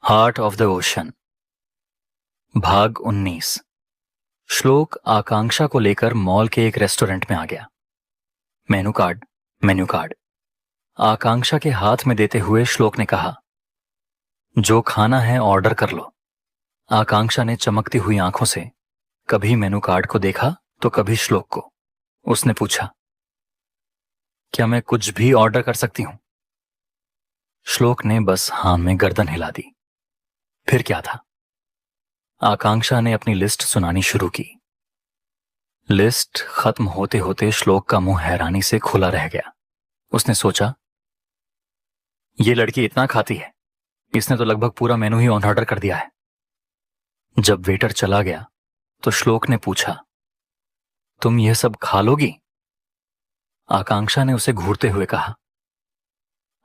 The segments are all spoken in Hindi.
Heart of the ocean. भाग 19। श्लोक आकांक्षा को लेकर मॉल के एक रेस्टोरेंट में आ गया। मेन्यू कार्ड आकांक्षा के हाथ में देते हुए श्लोक ने कहा, जो खाना है ऑर्डर कर लो। आकांक्षा ने चमकती हुई आंखों से कभी मेनू कार्ड को देखा तो कभी श्लोक को। उसने पूछा, क्या मैं कुछ भी ऑर्डर कर सकती हूं? श्लोक ने बस हां में गर्दन हिला दी। फिर क्या था? आकांक्षा ने अपनी लिस्ट सुनानी शुरू की। लिस्ट खत्म होते होते श्लोक का मुंह हैरानी से खुला रह गया। उसने सोचा, ये लड़की इतना खाती है, इसने तो लगभग पूरा मेनू ही ऑन ऑर्डर कर दिया है। जब वेटर चला गया तो श्लोक ने पूछा, तुम यह सब खा लोगी? आकांक्षा ने उसे घूरते हुए कहा,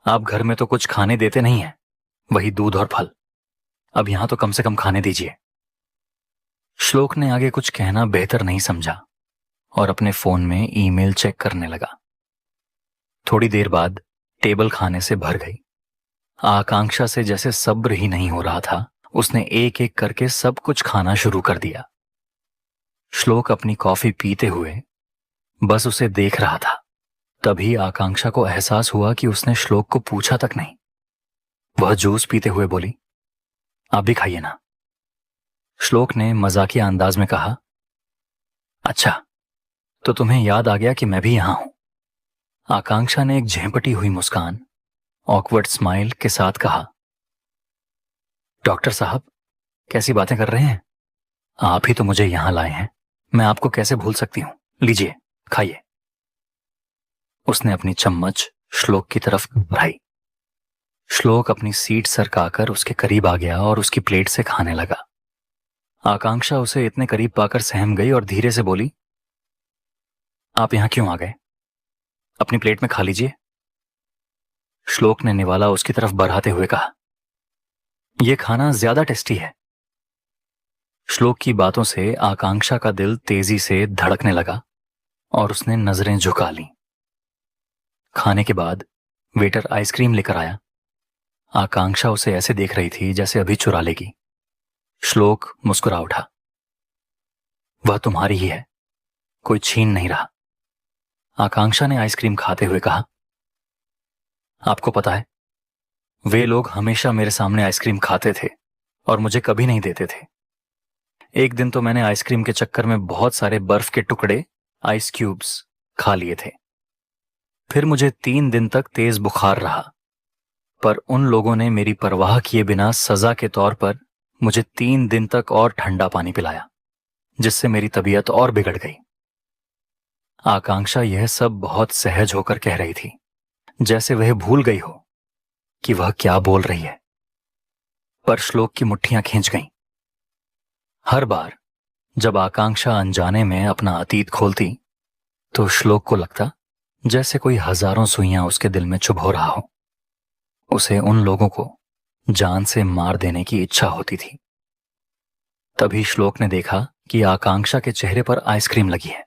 आप घर में तो कुछ खाने देते नहीं हैं, वही दूध और फल। अब यहां तो कम से कम खाने दीजिए। श्लोक ने आगे कुछ कहना बेहतर नहीं समझा और अपने फोन में ईमेल चेक करने लगा। थोड़ी देर बाद टेबल खाने से भर गई। आकांक्षा से जैसे सब्र ही नहीं हो रहा था, उसने एक एक करके सब कुछ खाना शुरू कर दिया। श्लोक अपनी कॉफी पीते हुए बस उसे देख रहा था। तभी आकांक्षा को एहसास हुआ कि उसने श्लोक को पूछा तक नहीं। वह जूस पीते हुए बोली, आप भी खाइए ना। श्लोक ने मजाकिया अंदाज में कहा, अच्छा, तो तुम्हें याद आ गया कि मैं भी यहां हूं। आकांक्षा ने एक झेंपटी हुई मुस्कान, ऑकवर्ड स्माइल के साथ कहा, डॉक्टर साहब कैसी बातें कर रहे हैं? आप ही तो मुझे यहां लाए हैं, मैं आपको कैसे भूल सकती हूं। लीजिए, खाइए। उसने अपनी चम्मच श्लोक की तरफ बढ़ाई। श्लोक अपनी सीट सरकाकर उसके करीब आ गया और उसकी प्लेट से खाने लगा। आकांक्षा उसे इतने करीब पाकर सहम गई और धीरे से बोली, आप यहां क्यों आ गए? अपनी प्लेट में खा लीजिए। श्लोक ने निवाला उसकी तरफ बढ़ाते हुए कहा, यह खाना ज्यादा टेस्टी है। श्लोक की बातों से आकांक्षा का दिल तेजी से धड़कने लगा और उसने नजरें झुका लीं। खाने के बाद वेटर आइसक्रीम लेकर आया। आकांक्षा उसे ऐसे देख रही थी जैसे अभी चुरा लेगी। श्लोक मुस्कुरा उठा, वह तुम्हारी ही है, कोई छीन नहीं रहा। आकांक्षा ने आइसक्रीम खाते हुए कहा, आपको पता है, वे लोग हमेशा मेरे सामने आइसक्रीम खाते थे और मुझे कभी नहीं देते थे। एक दिन तो मैंने आइसक्रीम के चक्कर में बहुत सारे बर्फ के टुकड़े, आइस क्यूब्स खा लिए थे। फिर मुझे 3 दिन तक तेज बुखार रहा, पर उन लोगों ने मेरी परवाह किए बिना सजा के तौर पर मुझे 3 दिन तक और ठंडा पानी पिलाया, जिससे मेरी तबीयत और बिगड़ गई। आकांक्षा यह सब बहुत सहज होकर कह रही थी, जैसे वह भूल गई हो कि वह क्या बोल रही है। पर श्लोक की मुट्ठियां खींच गईं। हर बार जब आकांक्षा अनजाने में अपना अतीत खोलती तो श्लोक को लगता जैसे कोई हजारों सुइयां उसके दिल में चुभ हो रहा हो। उसे उन लोगों को जान से मार देने की इच्छा होती थी। तभी श्लोक ने देखा कि आकांक्षा के चेहरे पर आइसक्रीम लगी है।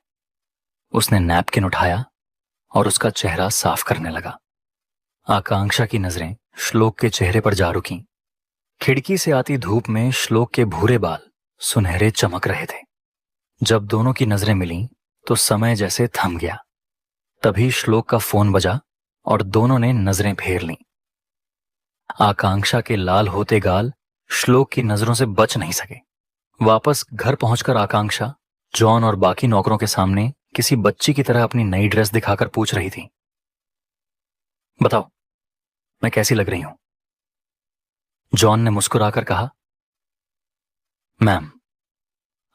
उसने नैपकिन उठाया और उसका चेहरा साफ करने लगा। आकांक्षा की नजरें श्लोक के चेहरे पर जा रुकीं। खिड़की से आती धूप में श्लोक के भूरे बाल सुनहरे चमक रहे थे। जब दोनों की नजरें मिलीं तो समय जैसे थम गया। तभी श्लोक का फोन बजा और दोनों ने नजरें फेर लीं। आकांक्षा के लाल होते गाल श्लोक की नजरों से बच नहीं सके। वापस घर पहुंचकर आकांक्षा जॉन और बाकी नौकरों के सामने किसी बच्ची की तरह अपनी नई ड्रेस दिखाकर पूछ रही थी, बताओ मैं कैसी लग रही हूं? जॉन ने मुस्कुराकर कहा, मैम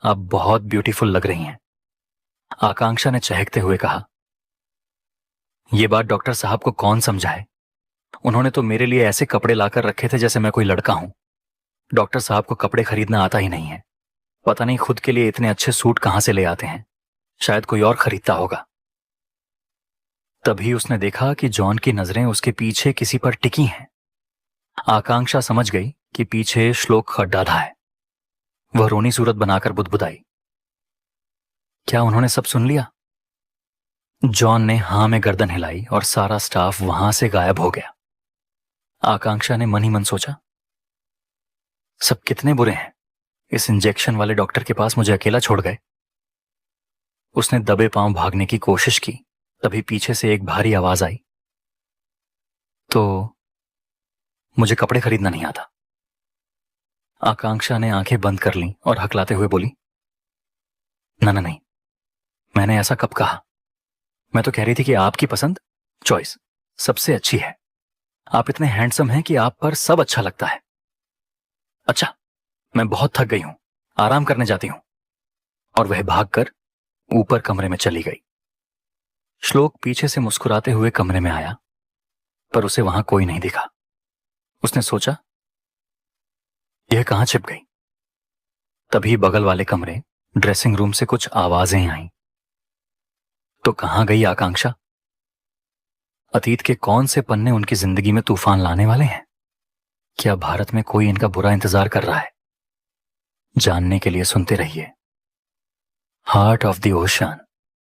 आप बहुत ब्यूटीफुल लग रही हैं। आकांक्षा ने चहकते हुए कहा, यह बात डॉक्टर साहब को कौन समझाए? उन्होंने तो मेरे लिए ऐसे कपड़े लाकर रखे थे जैसे मैं कोई लड़का हूं। डॉक्टर साहब को कपड़े खरीदना आता ही नहीं है। पता नहीं खुद के लिए इतने अच्छे सूट कहां से ले आते हैं। शायद कोई और खरीदता होगा। तभी उसने देखा कि जॉन की नजरें उसके पीछे किसी पर टिकी हैं। आकांक्षा समझ गई कि पीछे श्लोक खड्डाधा है। वह रोनी सूरत बनाकर बुदबुदाई, क्या उन्होंने सब सुन लिया? जॉन ने हां में गर्दन हिलाई और सारा स्टाफ वहां से गायब हो गया। आकांक्षा ने मन ही मन सोचा, सब कितने बुरे हैं। इस इंजेक्शन वाले डॉक्टर के पास मुझे अकेला छोड़ गए। उसने दबे पांव भागने की कोशिश की, तभी पीछे से एक भारी आवाज आई। तो मुझे कपड़े खरीदना नहीं आता। आकांक्षा ने आंखें बंद कर लीं और हकलाते हुए बोली, ना ना नहीं, मैंने ऐसा कब कहा। मैं तो कह रही थी कि आपकी पसंद, चॉइस सबसे अच्छी है। आप इतने हैंडसम हैं कि आप पर सब अच्छा लगता है। अच्छा, मैं बहुत थक गई हूं, आराम करने जाती हूं। और वह भागकर ऊपर कमरे में चली गई। श्लोक पीछे से मुस्कुराते हुए कमरे में आया, पर उसे वहां कोई नहीं दिखा। उसने सोचा, यह कहां छिप गई। तभी बगल वाले कमरे ड्रेसिंग रूम से कुछ आवाजें आईं। तो कहां गई आकांक्षा। अतीत के कौन से पन्ने उनकी जिंदगी में तूफान लाने वाले हैं। क्या भारत में कोई इनका बुरा इंतजार कर रहा है। जानने के लिए सुनते रहिए हार्ट ऑफ द ओशन।